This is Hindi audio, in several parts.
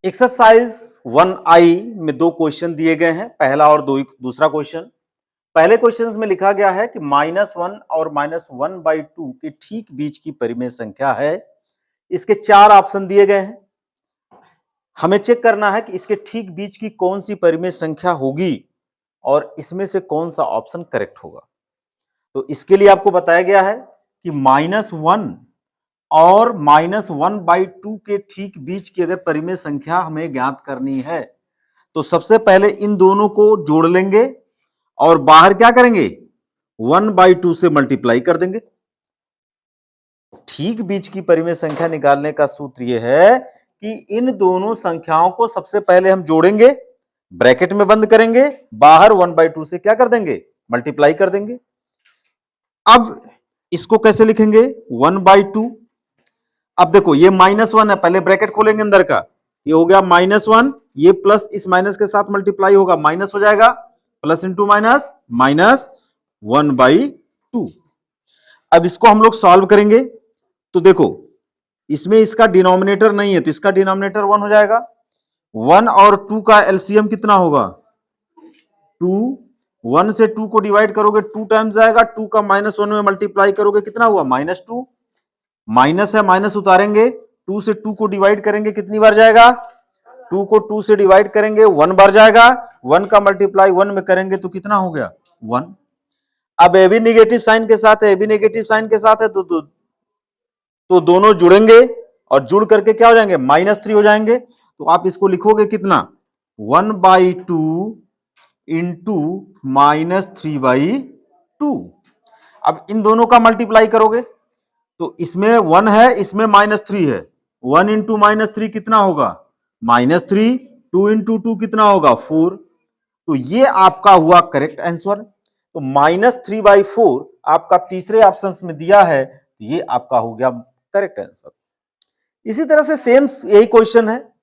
एक्सरसाइज 1I में दो क्वेश्चन दिए गए हैं, पहला और दूसरा क्वेश्चन। पहले क्वेश्चन में लिखा गया है कि -1 और -1/2 के ठीक बीच की परिमेय संख्या है। इसके चार ऑप्शन दिए गए हैं। हमें चेक करना है कि इसके ठीक बीच की कौन सी परिमेय संख्या होगी और इसमें से कौन सा ऑप्शन करेक्ट होगा। तो इसके लिए आपको बताया गया है कि -1 और -1/2 के ठीक बीच की अगर परिमेय संख्या हमें ज्ञात करनी है तो सबसे पहले इन दोनों को जोड़ लेंगे और बाहर क्या करेंगे, 1/2 से मल्टीप्लाई कर देंगे। ठीक बीच की परिमेय संख्या निकालने का सूत्र यह है कि इन दोनों संख्याओं को सबसे पहले हम जोड़ेंगे, ब्रैकेट में बंद करेंगे, बाहर 1/2 से क्या कर देंगे, मल्टीप्लाई कर देंगे। अब इसको कैसे लिखेंगे, 1/2। अब देखो ये -1 है, पहले ब्रैकेट खोलेंगे अंदर का, ये हो गया -1, ये प्लस इस माइनस के साथ मल्टीप्लाई होगा, माइनस हो जाएगा, प्लस इंटू माइनस, -1/2। अब इसको हम लोग सॉल्व करेंगे तो देखो इसमें इसका डिनोमिनेटर नहीं है तो इसका डिनोमिनेटर 1 हो जाएगा। 1 और 2 का एलसीएम कितना होगा, 2। 1 से 2 को डिवाइड करोगे 2 टाइम्स आएगा, 2 का -1 में मल्टीप्लाई करोगे कितना हुआ, -2। माइनस है, माइनस उतारेंगे, 2 से 2 को डिवाइड करेंगे कितनी बार जाएगा, 2 को 2 से डिवाइड करेंगे 1 बार जाएगा, 1 का मल्टीप्लाई 1 में करेंगे तो कितना हो गया, 1। अब ए भी नेगेटिव साइन के साथ है, ए भी नेगेटिव साइन के साथ है तो दोनों जुड़ेंगे और जुड़ करके क्या हो जाएंगे, -3 हो जाएंगे। तो आप इसको लिखोगे कितना, 1/2 इंटू -3/2। अब इन दोनों का मल्टीप्लाई करोगे तो इसमें 1 है, इसमें -3 है, 1 इंटू -3 कितना होगा, -3, 2 इंटू 2 कितना होगा, 4। तो ये आपका हुआ करेक्ट आंसर। तो -3/4 आपका तीसरे ऑप्शन में दिया है, तो ये आपका हो गया करेक्ट आंसर। इसी तरह से सेम यही क्वेश्चन है,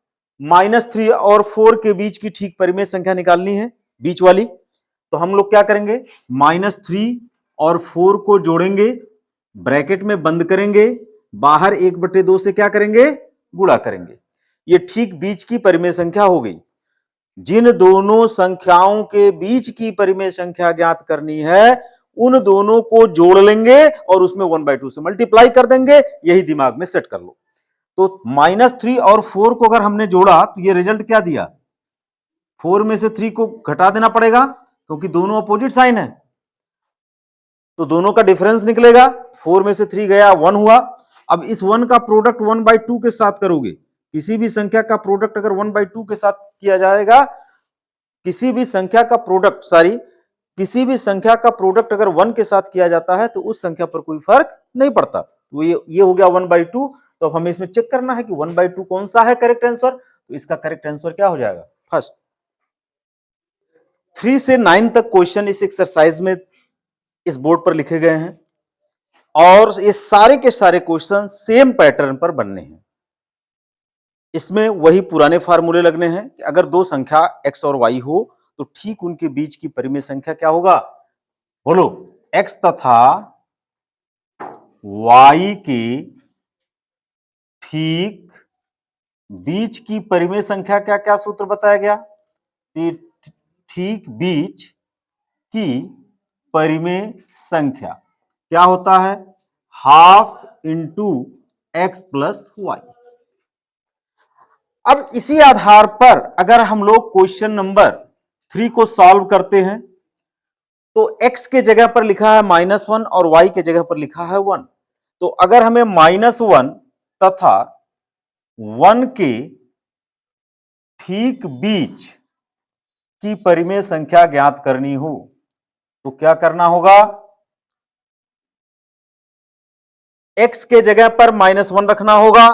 -3 और 4 के बीच की ठीक परिमेय संख्या निकालनी है, बीच वाली। तो हम लोग क्या करेंगे, -3 और 4 को जोड़ेंगे, ब्रैकेट में बंद करेंगे, बाहर 1/2 से क्या करेंगे, गुणा करेंगे। ये ठीक बीच की परिमेय संख्या हो गई। जिन दोनों संख्याओं के बीच की परिमेय संख्या ज्ञात करनी है उन दोनों को जोड़ लेंगे और उसमें 1/2 से मल्टीप्लाई कर देंगे, यही दिमाग में सेट कर लो। तो -3 और 4 को अगर हमने जोड़ा तो ये रिजल्ट क्या दिया, 4 में से 3 को घटा देना पड़ेगा क्योंकि दोनों अपोजिट साइन है, तो दोनों का डिफरेंस निकलेगा, 4 में से 3 गया 1 हुआ। अब इस 1 का प्रोडक्ट 1/2 के साथ करोगे, किसी भी संख्या का प्रोडक्ट अगर 1/2 के साथ किया जाएगा, किसी भी संख्या का प्रोडक्ट अगर 1 के साथ किया जाता है तो उस संख्या पर कोई फर्क नहीं पड़ता। तो ये हो गया 1/2। तो अब हमें इसमें चेक करना है कि 1/2 कौन सा है करेक्ट आंसर। तो इसका करेक्ट आंसर क्या हो जाएगा, फर्स्ट 3 से 9 तक क्वेश्चन इस एक्सरसाइज में इस बोर्ड पर लिखे गए हैं और ये सारे के सारे क्वेश्चन सेम पैटर्न पर बनने हैं। इसमें वही पुराने फार्मूले लगने हैं कि अगर दो संख्या x और y हो तो ठीक उनके बीच की परिमेय संख्या क्या होगा, बोलो, x तथा y के ठीक बीच की परिमेय संख्या क्या क्या सूत्र बताया गया, ठीक बीच की परिमेय संख्या क्या होता है, ½ इंटू x प्लस वाई। अब इसी आधार पर अगर हम लोग क्वेश्चन नंबर 3 को सॉल्व करते हैं तो x के जगह पर लिखा है -1 और y के जगह पर लिखा है 1। तो अगर हमें -1 तथा 1 के ठीक बीच की परिमेय संख्या ज्ञात करनी हो तो क्या करना होगा, x के जगह पर -1 रखना होगा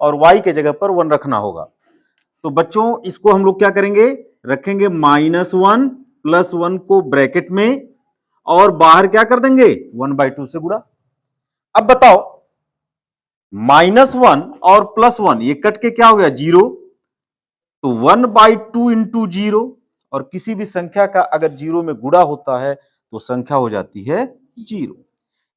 और y के जगह पर 1 रखना होगा। तो बच्चों इसको हम लोग क्या करेंगे, रखेंगे -1 प्लस 1 को ब्रैकेट में और बाहर क्या कर देंगे, 1/2 से गुणा। अब बताओ -1 और +1 ये कट के क्या हो गया, 0। तो 1/2 इंटू 0, और किसी भी संख्या का अगर 0 में गुणा होता है तो संख्या हो जाती है 0।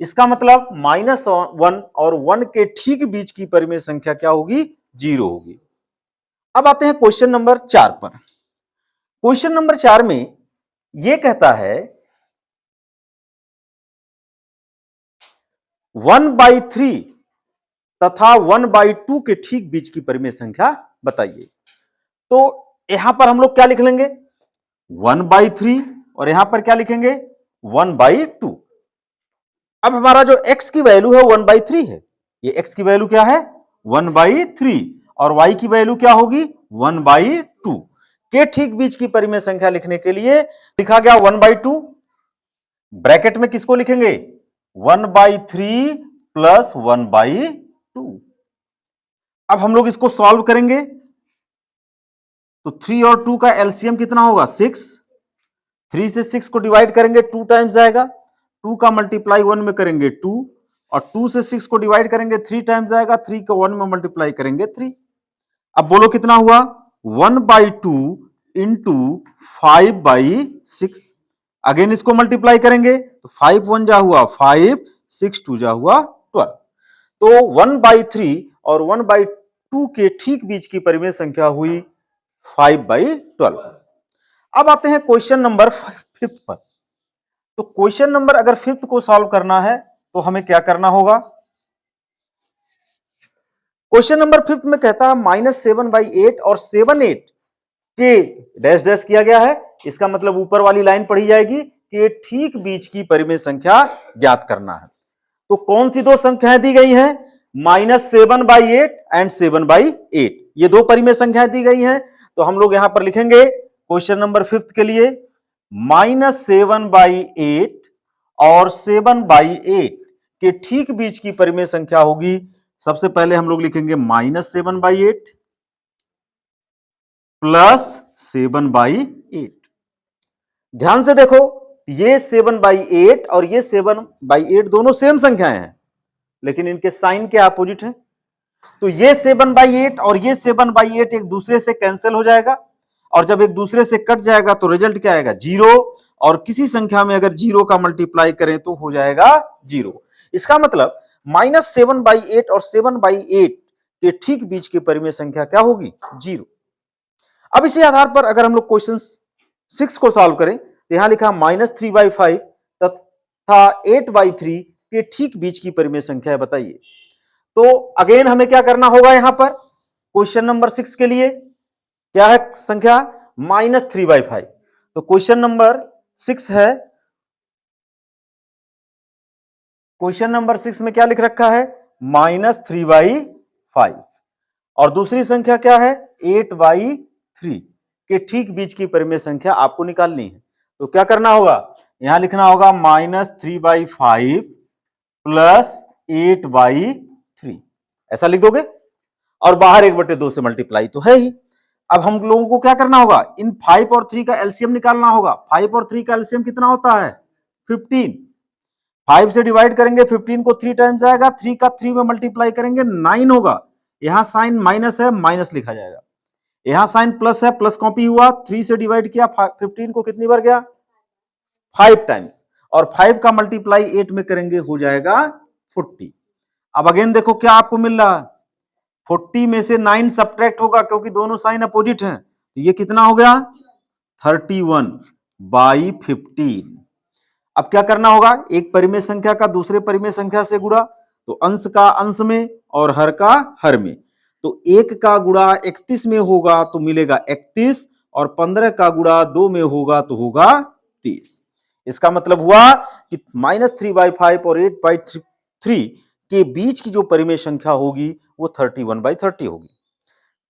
इसका मतलब -1 और 1 के ठीक बीच की परिमेय संख्या क्या होगी, 0 होगी। अब आते हैं क्वेश्चन नंबर 4 पर। क्वेश्चन नंबर 4 में यह कहता है 1/3 तथा 1/2 के ठीक बीच की परिमेय संख्या बताइए। तो यहां पर हम लोग क्या लिख लेंगे 1/3 और यहां पर क्या लिखेंगे 1/2। अब हमारा जो x की वैल्यू है 1/3 है, ये x की वैल्यू क्या है 1/3 और y की वैल्यू क्या होगी 1/2 के ठीक बीच की परिमेय संख्या लिखने के लिए लिखा गया 1/2, ब्रैकेट में किसको लिखेंगे 1/3 प्लस 1/2। अब हम लोग इसको सॉल्व करेंगे तो 3 और 2 का एलसीएम कितना होगा 6, 3 से 6 को डिवाइड करेंगे 2 टाइम्स जाएगा, 2 का मल्टीप्लाई 1 में करेंगे 2 और 2 से 6 को डिवाइड करेंगे 3 टाइम्स जाएगा, 3 को 1 में मल्टीप्लाई करेंगे 3। अब बोलो कितना हुआ 1/2 इंटू 5/6। अगेन इसको मल्टीप्लाई करेंगे तो 5 1 जा हुआ 5, 6 2 जा हुआ 12। तो 1/3 और 1/2 के ठीक बीच की परिमेय संख्या हुई 5/12। अब आते हैं क्वेश्चन नंबर 5 पर। तो क्वेश्चन नंबर अगर 5 को सॉल्व करना है तो हमें क्या करना होगा। क्वेश्चन नंबर 5 में कहता है -7/8 और 7/8 के डैश डैश किया गया है, इसका मतलब ऊपर वाली लाइन पढ़ी जाएगी कि ठीक बीच की परिमेय संख्या ज्ञात करना है। तो कौन सी दो संख्याएं दी गई हैं -7/8 एंड 7/8, ये दो परिमेय संख्याएं दी गई हैं। तो हम लोग यहां पर लिखेंगे क्वेश्चन नंबर 5 के लिए -7/8 और 7/8 के ठीक बीच की परिमेय संख्या होगी। सबसे पहले हम लोग लिखेंगे -7/8 प्लस 7/8। ध्यान से देखो ये 7/8 और ये 7/8 दोनों सेम संख्याएं हैं, लेकिन इनके साइन के अपोजिट हैं। तो ये 7/8 और ये 7/8 एक दूसरे से कैंसिल हो जाएगा और जब एक दूसरे से कट जाएगा तो रिजल्ट क्या आएगा 0। और किसी संख्या में अगर 0 का मल्टीप्लाई करें तो हो जाएगा 0। इसका मतलब -7/8 और 7/8 के ठीक बीच की परिमेय संख्या क्या होगी 0। अब इसी आधार पर अगर हम लोग क्वेश्चन 6 को सॉल्व करें तो यहां लिखा -3/5 तथा 8/3 के ठीक बीच की परिमेय संख्या बताइए। तो अगेन हमें क्या करना होगा यहां पर क्वेश्चन नंबर 6 के लिए क्या है संख्या -3/5। तो क्वेश्चन नंबर 6 है, क्वेश्चन नंबर 6 में क्या लिख रखा है -3/5 और दूसरी संख्या क्या है 8/3 के ठीक बीच की परिमेय संख्या आपको निकालनी है। तो क्या करना होगा यहां लिखना होगा -3/5 प्लस 8/3, ऐसा लिख दोगे और बाहर 1/2 से मल्टीप्लाई तो है ही। अब हम लोगों को क्या करना होगा इन 5 और 3 का एलसीएम निकालना होगा। 5 और 3 का एलसीएम कितना होता है 15। 5 से डिवाइड करेंगे 15 को 3 टाइम्स आएगा, 3 का 3 में मल्टीप्लाई करेंगे 9 होगा। यहां साइन माइनस है माइनस लिखा जाएगा, यहां साइन प्लस है प्लस कॉपी हुआ, 3 से डिवाइड किया 15 को कितनी बार गया 5 टाइम्स और 5 का मल्टीप्लाई 8 में करेंगे हो जाएगा 40। अब अगेन देखो क्या आपको मिल रहा है 40 में से 9 सब्ट्रैक्ट होगा क्योंकि दोनों साइन अपोजिट हैं, तो ये कितना हो गया 31/15। अब क्या करना होगा एक परिमेय संख्या का दूसरे परिमेय संख्या से गुणा, तो अंश का अंश में और हर का हर में। तो 1 का गुणा 31 में होगा तो मिलेगा 31 और 15 का गुणा 2 में होगा तो होगा 30। इसका मतलब हुआ कि -3/5 और 8/3 के बीच की जो परिमेय संख्या होगी वो 31/30 होगी।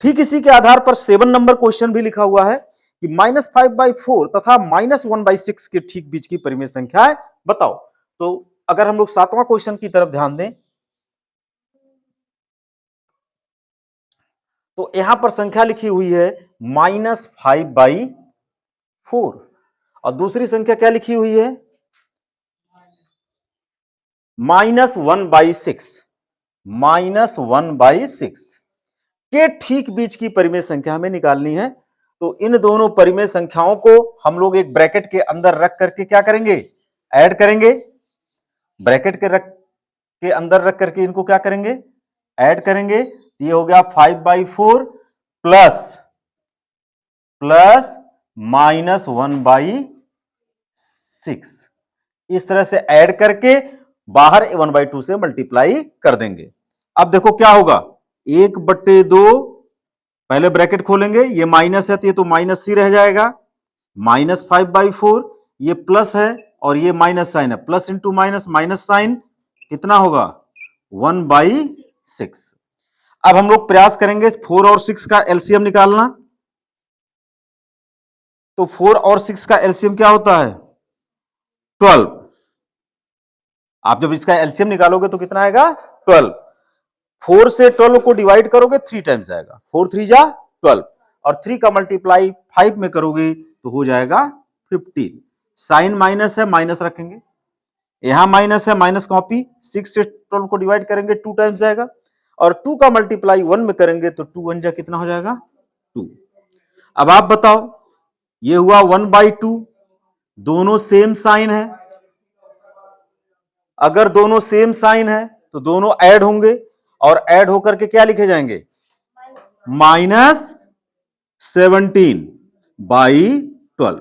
ठीक इसी के आधार पर 7 नंबर क्वेश्चन भी लिखा हुआ है कि -5/4 तथा -1/6 के ठीक बीच की परिमेय संख्या है बताओ। तो अगर हम लोग 7वां क्वेश्चन की तरफ ध्यान दें तो यहां पर संख्या लिखी हुई है -5/4 और दूसरी संख्या क्या लिखी हुई है -1/6। -1/6 के ठीक बीच की परिमेय संख्या हमें निकालनी है। तो इन दोनों परिमेय संख्याओं को हम लोग एक ब्रैकेट के अंदर रख करके क्या करेंगे ऐड करेंगे, ब्रैकेट के अंदर रख करके इनको क्या करेंगे ऐड करेंगे। ये हो गया 5/4 प्लस प्लस -1/6, इस तरह से ऐड करके बाहर 1/2 से मल्टीप्लाई कर देंगे। अब देखो क्या होगा, 1/2, पहले ब्रैकेट खोलेंगे, ये माइनस है तो ये तो माइनस ही रह जाएगा, -5/4, ये प्लस है और ये माइनस साइन है, plus into minus, minus sign कितना होगा 1/6। अब हम लोग प्रयास करेंगे 4 और 6 का एलसीएम निकालना। तो 4 और 6 का एलसीएम क्या होता है 12। आप जब इसका एलसीएम निकालोगे तो कितना आएगा 12। 4 से 12 को डिवाइड करोगे 3 टाइम्स आएगा, 4 3 जा 12, और 3 का मल्टीप्लाई 5 में करोगे तो हो जाएगा 15। साइन माइनस है, माइनस रखेंगे, यहां माइनस है, माइनस कॉपी, 6 से 12 को डिवाइड करेंगे 2 टाइम्स आएगा, और 2 का मल्टीप्लाई 1 में करेंगे तो 2 1 जा कितना हो जाएगा 2। अब आप बताओ, ये हुआ 1/2, दोनों सेम साइन है, अगर दोनों सेम साइन है तो दोनों ऐड होंगे, और ऐड होकर के क्या लिखे जाएंगे -17/12।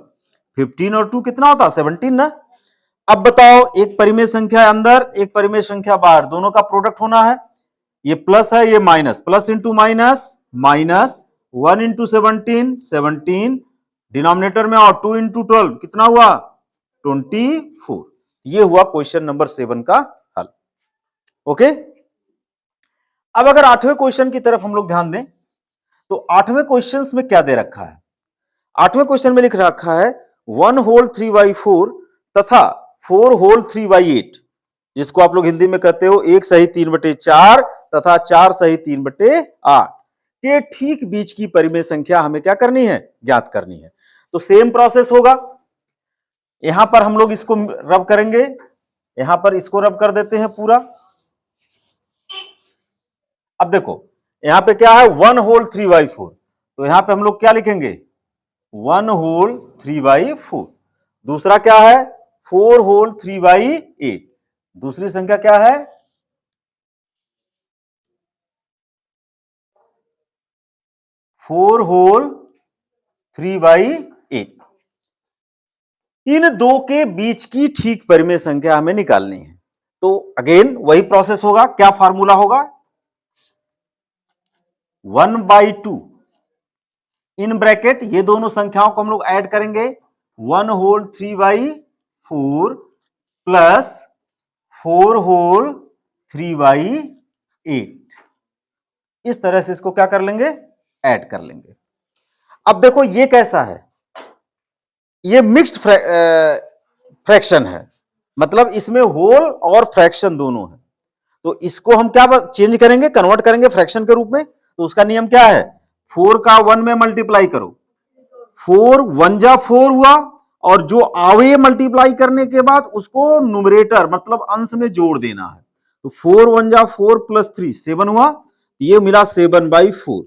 15 और 2 कितना होता 17 ना। अब बताओ, एक परिमेय संख्या अंदर, एक परिमेय संख्या बाहर, दोनों का प्रोडक्ट होना है, ये प्लस है ये minus, plus into minus, minus 1 into 17, 17 denominator में, और 2 इंटू 12 कितना हुआ 24। ये हुआ क्वेश्चन नंबर 7 का हल। ओके, अब अगर 8वें क्वेश्चन की तरफ हम लोग ध्यान दें, तो 8वें क्वेश्चन में क्या दे रखा है, 8वें क्वेश्चन में लिख रखा है 1 होल 3/4 तथा 4 होल 3/8, जिसको आप लोग हिंदी में कहते हो 1 सही 3/4 तथा 4 सही 3/8 के ठीक बीच की परिमेय संख्या हमें क्या करनी है, ज्ञात करनी है। तो सेम प्रोसेस होगा, यहां पर हम लोग इसको रब करेंगे, यहां पर इसको रब कर देते हैं पूरा। अब देखो यहां पे क्या है 1 होल 3/4, तो यहां पे हम लोग क्या लिखेंगे 1 होल 3/4। दूसरा क्या है 4 होल 3/8, दूसरी संख्या क्या है 4 होल 3/8। इन दो के बीच की ठीक परिमेय संख्या हमें निकालनी है। तो अगेन वही प्रोसेस होगा, क्या फार्मूला होगा 1/2 इन ब्रैकेट, ये दोनों संख्याओं को हम लोग ऐड करेंगे, 1 होल 3/4 प्लस 4 होल 3/8, इस तरह से इसको क्या कर लेंगे ऐड कर लेंगे। अब देखो ये कैसा है, ये मिक्स्ड फ्रैक्शन है, मतलब इसमें होल और फ्रैक्शन दोनों है, तो इसको हम क्या चेंज करेंगे, कन्वर्ट करेंगे फ्रैक्शन के रूप में। तो उसका नियम क्या है 4 का 1 में मल्टीप्लाई करो, 4 1 जा 4 हुआ, और जो आवे मल्टीप्लाई करने के बाद उसको न्यूमरेटर मतलब अंश में जोड़ देना है। तो 4 1 जा 4 प्लस 3 7 हुआ, ये मिला 7/4,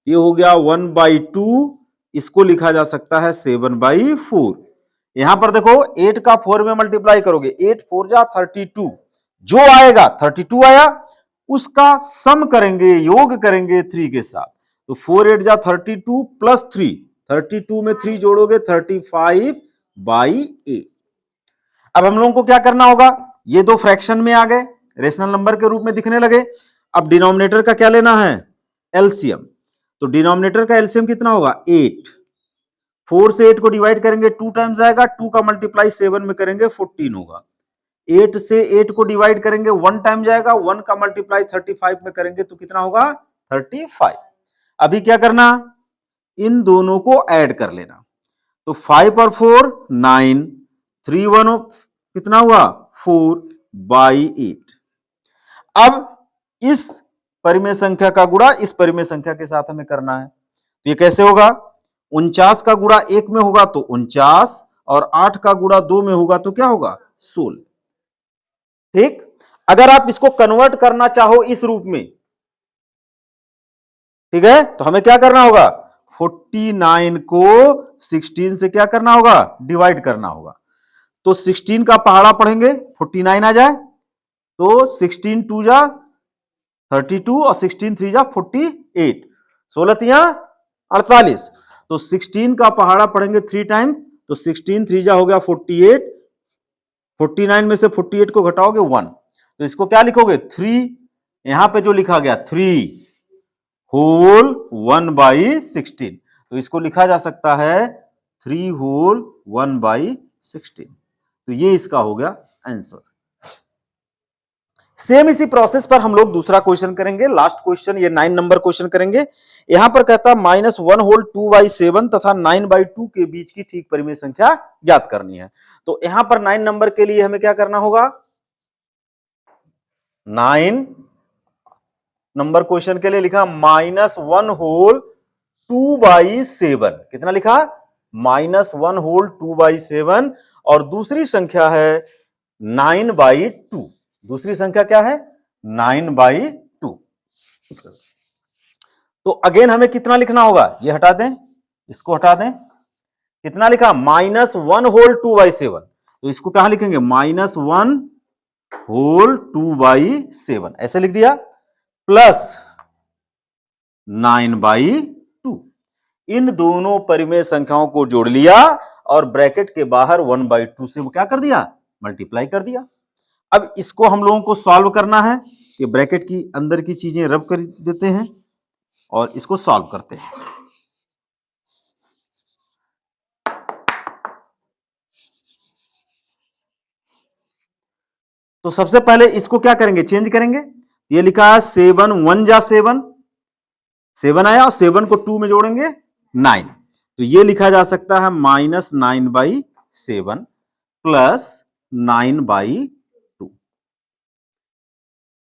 ये हो गया 1/2, इसको लिखा जा सकता है 7/4। यहां पर देखो 8 का 4 में मल्टीप्लाई करोगे, 8 4 जा 32, जो आएगा 32 आया, उसका सम करेंगे, योग करेंगे 3 के साथ, तो 4 8 जा 32 प्लस 3, 32 में 3 जोड़ोगे 35/8। अब हम लोगों को क्या करना होगा, ये दो फ्रैक्शन में आ गए, रेशनल नंबर के रूप में दिखने लगे। अब डिनोमिनेटर का क्या लेना है एलसीएम, तो डिनोमिनेटर का एलसीएम कितना होगा 8, 4 से 8 को डिवाइड करेंगे 2 टाइम्स आएगा, 2 का मल्टीप्लाई 7 में करेंगे 14 होगा, 8 से 8 को डिवाइड करेंगे 1 टाइम जाएगा, 1 का मल्टीप्लाई 35 में करेंगे तो कितना होगा 35। अभी क्या करना, इन दोनों को ऐड कर लेना, तो 5 और 4 9, 3 1 कितना हुआ 4/8। अब इस परिमेय संख्या का गुणा इस परिमेय संख्या के साथ हमें करना है, तो ये कैसे होगा 49 का गुणा 1 में होगा तो 49, और 8 का गुणा 2 में होगा तो क्या होगा 16। ठीक, अगर आप इसको कन्वर्ट करना चाहो इस रूप में, ठीक है, तो हमें क्या करना होगा 49 को 16 से क्या करना होगा डिवाइड करना होगा, तो 16 का पहाड़ा पढ़ेंगे 49 आ जाए, तो 16 2 जा 32 और 16 3 जा 48, 16 तिया 48। तो 16 का पहाड़ा पढ़ेंगे 3 टाइम, तो 16 3 जा हो गया 48, 49 में से 48 को घटाओगे 1, तो इसको क्या लिखोगे 3, यहां पे जो लिखा गया 3 होल 1/16, तो इसको लिखा जा सकता है 3 होल 1/16। तो ये इसका हो गया आंसर। सेम इसी प्रोसेस पर हम लोग दूसरा क्वेश्चन करेंगे, लास्ट क्वेश्चन, ये 9 नंबर क्वेश्चन करेंगे। यहां पर कहता है -1 होल 2/7 तथा 9/2 के बीच की ठीक परिमेय संख्या ज्ञात करनी है। तो यहां पर 9 नंबर के लिए हमें क्या करना होगा, 9 नंबर क्वेश्चन के लिए लिखा -1 होल 2/7, कितना लिखा -1 होल 2/7, और दूसरी संख्या है 9/2, दूसरी संख्या क्या है 9/2। तो अगेन हमें कितना लिखना होगा, ये हटा दें, इसको हटा दें, कितना लिखा -1 होल 2/7, तो इसको कहां लिखेंगे -1 होल 2/7, ऐसे लिख दिया, प्लस 9/2। इन दोनों परिमेय संख्याओं को जोड़ लिया और ब्रैकेट के बाहर 1/2 से वो क्या कर दिया, मल्टीप्लाई कर दिया। अब इसको हम लोगों को सॉल्व करना है, ये ब्रैकेट की अंदर की चीजें रब कर देते हैं और इसको सॉल्व करते हैं। तो सबसे पहले इसको क्या करेंगे, चेंज करेंगे। ये लिखा है 7 1 जा 7, 7 आया और 7 को 2 में जोड़ेंगे 9, तो ये लिखा जा सकता है -9/7 प्लस 9/2।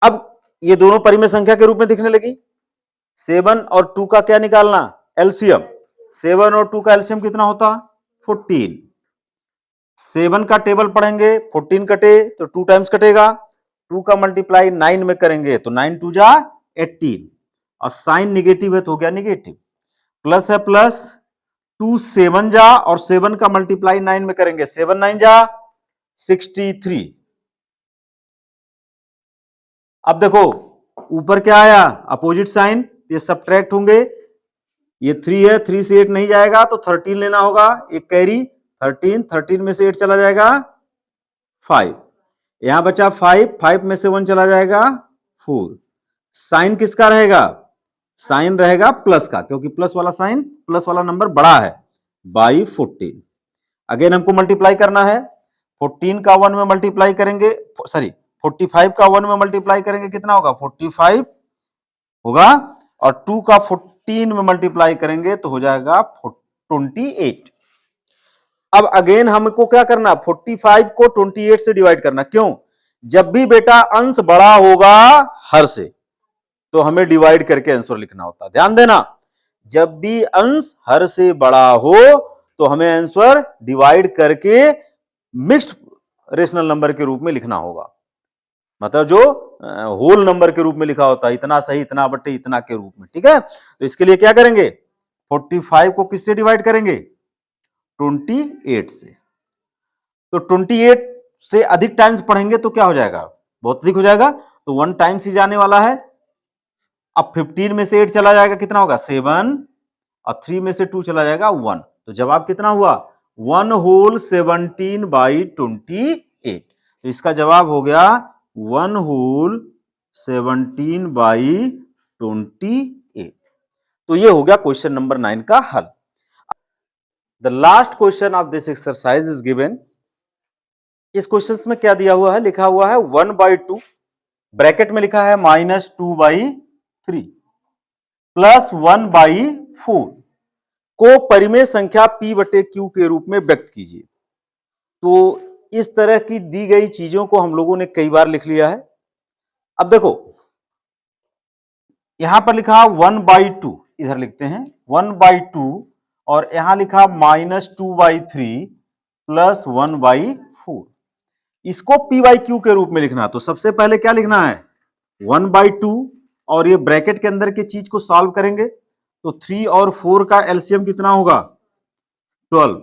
अब ये दोनों परिमेय संख्या के रूप में दिखने लगी। 7 और 2 का क्या निकालना, एलसीएम। 7 और 2 का एलसीएम कितना होता, 14। 7 का टेबल पढ़ेंगे, 14 कटे तो 2 टाइम्स कटेगा, 2 का मल्टीप्लाई 9 में करेंगे तो 9 2 जा 18, और साइन निगेटिव है तो हो गया निगेटिव, प्लस है प्लस, 2 7 जा और 7 का मल्टीप्लाई 9 में करेंगे, 7 9 जा 63। अब देखो ऊपर क्या आया, अपोजिट साइन, ये सब्ट्रैक्ट होंगे, ये 3 है, 3 से 8 नहीं जाएगा तो 13 लेना होगा, एक कैरी 13, 13 में से 8 चला जाएगा 5, यहां बचा 5, 5 में से 1 चला जाएगा 4। साइन किसका रहेगा, साइन रहेगा प्लस का, क्योंकि प्लस वाला साइन, प्लस वाला नंबर बड़ा है, बाई 14। अगेन हमको मल्टीप्लाई करना है, 14 का 1 में मल्टीप्लाई करेंगे, सॉरी 45 का 1 में मल्टीप्लाई करेंगे, कितना होगा 45 होगा, और 2 का 14 में मल्टीप्लाई करेंगे तो हो जाएगा 28। अब अगेन हमको क्या करना, 45 को 28 से डिवाइड करना, क्यों, जब भी बेटा अंश बड़ा होगा हर से तो हमें डिवाइड करके आंसर लिखना होता है, ध्यान देना, जब भी अंश हर से बड़ा हो तो हमें आंसर डिवाइड करके मिक्स्ड रेशनल नंबर के रूप में लिखना होगा, मतलब जो होल नंबर के रूप में लिखा होता है, इतना सही इतना बटे इतना के रूप में, ठीक है। तो इसके लिए क्या करेंगे, 45 को किससे डिवाइड करेंगे, 28 से, तो 28 से अधिक टाइम्स पढ़ेंगे तो क्या हो जाएगा, बहुत अधिक हो जाएगा, तो 1 टाइम्स ही जाने वाला है। अब 15 में से 8 चला जाएगा, कितना होगा 7, और 3 में से 2 चला जाएगा 1, तो जवाब कितना हुआ 1 होल 17/28, तो इसका जवाब हो गया 1 होल 17/28। तो ये हो गया क्वेश्चन नंबर 9 का हल। The last question of this exercise is given. इस क्वेश्चन में क्या दिया हुआ है, लिखा हुआ है 1/2, ब्रैकेट में लिखा है -2/3 प्लस 1/4 को परिमेय संख्या p बटे q के रूप में व्यक्त कीजिए। तो इस तरह की दी गई चीजों को हम लोगों ने कई बार लिख लिया है। अब देखो यहां पर लिखा 1/2, इधर लिखते हैं 1/2, और यहां लिखा -2/3 प्लस 1/4, इसको p/q के रूप में लिखना। तो सबसे पहले क्या लिखना है 1/2, और ये ब्रैकेट के अंदर की चीज को सॉल्व करेंगे, तो 3 और 4 का एलसीएम कितना होगा 12,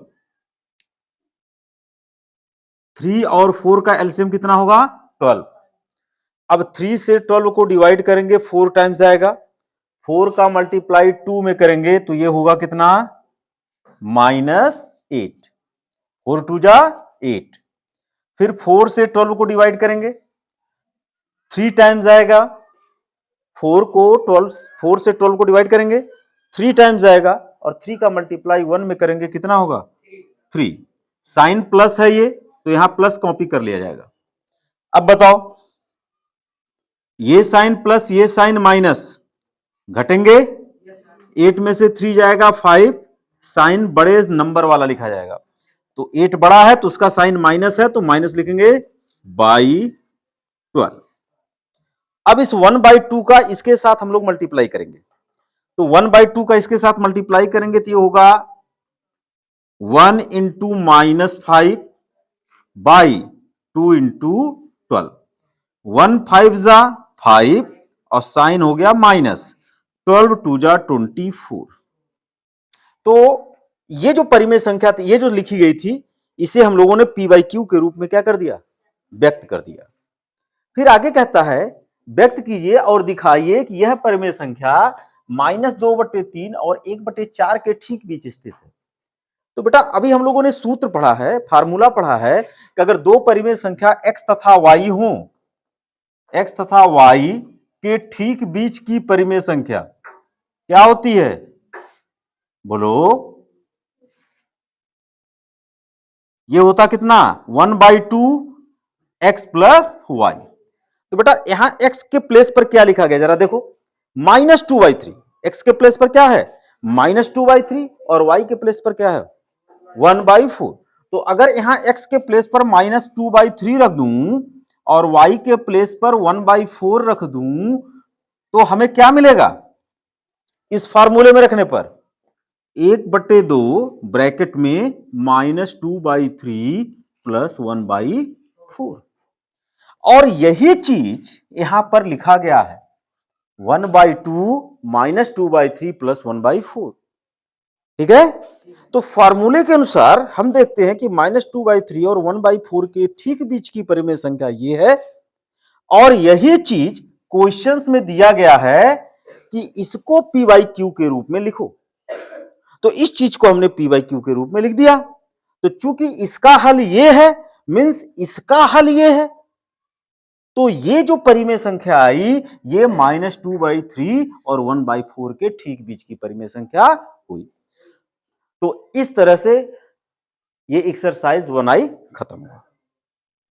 3 और 4 का एलसीएम कितना होगा 12। अब 3 से 12 को डिवाइड करेंगे 4 टाइम्स आएगा, 4 का मल्टीप्लाई 2 में करेंगे तो ये होगा कितना, -8, 4 2 जा 8। फिर 4 से 12 को डिवाइड करेंगे, 3 टाइम्स आएगा, 4 से 12 को डिवाइड करेंगे 3 टाइम्स आएगा, और 3 का मल्टीप्लाई 1 में करेंगे कितना होगा, 3। साइन प्लस है ये, तो यहां प्लस कॉपी कर लिया जाएगा। अब बताओ, ये साइन प्लस ये साइन माइनस घटेंगे, 8 में से 3 जाएगा 5, साइन बड़े नंबर वाला लिखा जाएगा, तो 8 बड़ा है तो उसका साइन माइनस है, तो माइनस लिखेंगे बाई 12। अब इस 1/2 का इसके साथ हम लोग मल्टीप्लाई करेंगे, तो 1/2 का इसके साथ मल्टीप्लाई करेंगे तो ये होगा 1 इंटू -5 बाई 2 इंटू 12, 1 5 जा 5 और साइन हो गया -12 2 जा 24। तो ये जो परिमेय संख्या थी, ये जो लिखी गई थी, इसे हम लोगों ने p/q के रूप में क्या कर दिया, व्यक्त कर दिया। फिर आगे कहता है व्यक्त कीजिए और दिखाइए कि यह परिमेय संख्या -2/3 और 1/4 के ठीक बीच स्थित है। तो बेटा अभी हम लोगों ने सूत्र पढ़ा है, फार्मूला पढ़ा है कि अगर दो परिमेय संख्या x तथा y हो, x तथा y के ठीक बीच की परिमेय संख्या क्या होती है, बोलो, ये होता कितना, 1/2 x प्लस y। तो बेटा यहां x के प्लेस पर क्या लिखा गया जरा देखो, -2/3। x के प्लेस पर क्या है, -2/3, और y के प्लेस पर क्या है, 1/4। तो अगर यहां x के प्लेस पर -2/3 रख दूं और y के प्लेस पर 1/4 रख दूं, तो हमें क्या मिलेगा इस फार्मूले में रखने पर, 1/2 ब्रैकेट में -2/3 प्लस 1/4। और यही चीज यहां पर लिखा गया है 1/2 -2/3 प्लस 1/4। ठीक है, तो फार्मूले के अनुसार हम देखते हैं कि -2/3 और 1/4 के ठीक बीच की परिमेय संख्या ये है, और यही चीज क्वेश्चंस में दिया गया है कि इसको p/q के रूप में लिखो। तो इस चीज को हमने p/q के रूप में लिख दिया। तो चूंकि इसका हल ये है, मींस इसका हल ये है, तो ये जो परिमेय संख्या आई ये -2/3 और 1/4 के ठीक बीच की परिमेय संख्या हुई। तो इस तरह से ये एक्सरसाइज 1i खत्म हुआ।